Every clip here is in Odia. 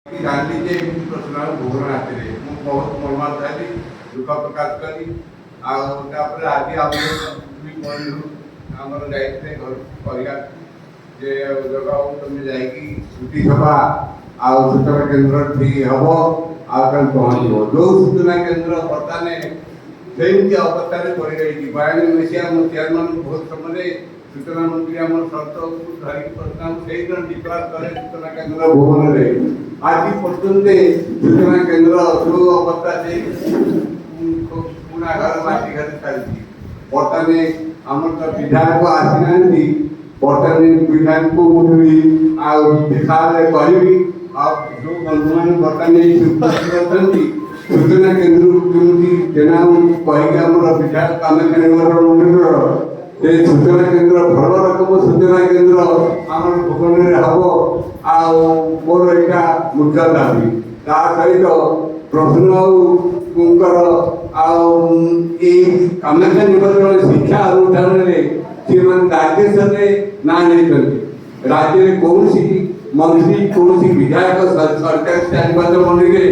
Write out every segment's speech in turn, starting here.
ଜାଣିଲି ଯେ ଏମିତି ପ୍ରଶ୍ନ ଭୁବନ ହାତରେ ମୁଁ ବହୁତ ମର୍ମାହତ ହେଲି, ଦୁଃଖ ପ୍ରକାଶ କଲି। ଆଉ ତାପରେ ଆଜି ଆମର ବି କହିଲୁ ଆମର ଯାଇଥିଲେ ଘରକୁ କରିବାକୁ ଯେ ଜଗାଉ ତମେ ଯାଇକି ଛୁଟି ସଭା ଆଉ ସୂଚନା କେନ୍ଦ୍ର ଠିକ ହବ ଆଉ ତାହେଲେ ପହଞ୍ଚିବ। ଯୋଉ ସୂଚନା କେନ୍ଦ୍ର ବର୍ତ୍ତମାନ ସେମିତି ଅବସ୍ଥାରେ ପଡ଼ିରହିଛି। 92 ମସିହା ମୋ ଚେୟାରମ୍ୟାନ୍ ବହୁତ ସମୟରେ ସୂଚନା ମନ୍ତ୍ରୀ ଆମର ସର୍ତ୍ତକୁ ଧରିକି ପ୍ରଶ୍ନ ସେଇଦିନ ଡିକ୍ଲାର କଲେ ସୂଚନା କେନ୍ଦ୍ର ଭୁବନରେ। ଆଜି ପର୍ଯ୍ୟନ୍ତ ସୂଚନା କେନ୍ଦ୍ର ଯୋଉ ଅବସ୍ଥା ସେ ପୁଣା ଘର ମାଟି ଘରେ ଚାଲିଛି। ବର୍ତ୍ତମାନ ଆମର ତ ବିଧାୟକ ଆସିନାହାନ୍ତି, ବର୍ତ୍ତମାନ ବିଧାୟକଙ୍କୁ ମୁଁ ଆଉ ଦେଖାରେ କହିବି ଆଉ ଯୋଉ ବନ୍ଧୁମାନେ ବର୍ତ୍ତମାନ ଏଇ ଅଛନ୍ତି ସୂଚନା କେନ୍ଦ୍ରକୁ କେମିତି ଜେନାଉ କହିକି ଆମର ବିଧାୟକ କାମେଶ୍ୱର ସେ ସୂଚନା କେନ୍ଦ୍ର ଭଲ ରକମ ସୂଚନା କେନ୍ଦ୍ର ଆମର ଭୁବନରେ ହବ। ଆଉ ମୋର ଏଇଟା ମୁଖ୍ୟ ଦାବି। ତା ସହିତ ପ୍ରଶ୍ନଙ୍କର ଆଉ ଏଇ କାମାକ୍ଷା ନିବାରଣ ଶିକ୍ଷା ଅନୁଷ୍ଠାନରେ ସେମାନେ ରାଜ୍ୟ ସ୍ତରରେ ନାଁ ନେଇଛନ୍ତି। ରାଜ୍ୟରେ କୌଣସି ମନ୍ତ୍ରୀ କୌଣସି ବିଧାୟକ ସରକାରୀ ନିର୍ବାଚନ ମଣ୍ଡଳୀରେ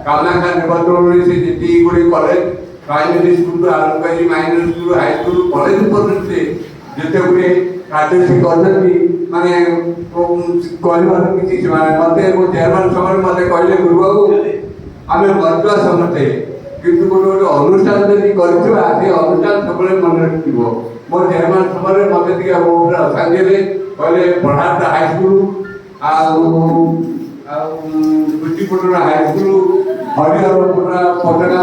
କାମାକ୍ଷା ନିର୍ବାଚନ ମଣ୍ଡଳୀ ସେ ଯେତିକି ଗୁଡ଼ିଏ କଲେଜ ପ୍ରାଇମେରୀ ସ୍କୁଲରୁ ଆରମ୍ଭ କରି ମାଇନର ସ୍କୁଲ ହାଇସ୍କୁଲ କଲେଜ ପର୍ଯ୍ୟନ୍ତ ଯେତେ ଗୁଡ଼ିଏ କାର୍ଯ୍ୟ ସେ କରିଛନ୍ତି ମାନେ କହିବାର କିଛି ସେମାନେ ମୋତେ ମୋ ଚେୟାରମ୍ୟାନ୍ ସମୟରେ ମୋତେ କହିଲେ ଗୁରୁବାବୁ ଆମେ ମରିବା ସମସ୍ତେ କିନ୍ତୁ ଗୋଟେ ଅନୁଷ୍ଠାନ ଯଦି କରିଥିବା ସେ ଅନୁଷ୍ଠାନ ସବୁବେଳେ ମନେ ରଖିଥିବ। ମୋ ଚେୟାରମ୍ୟାନ୍ ସମୟରେ ମୋତେ ଟିକେ ବହୁତ ଅଶାନ୍ତି ହେଲେ କହିଲେ ବଡ଼ହାଟ ହାଇସ୍କୁଲ ଆଉ କୁଚିପୁଟର ହାଇସ୍କୁଲ ହରିହରପୁର ପଟଣା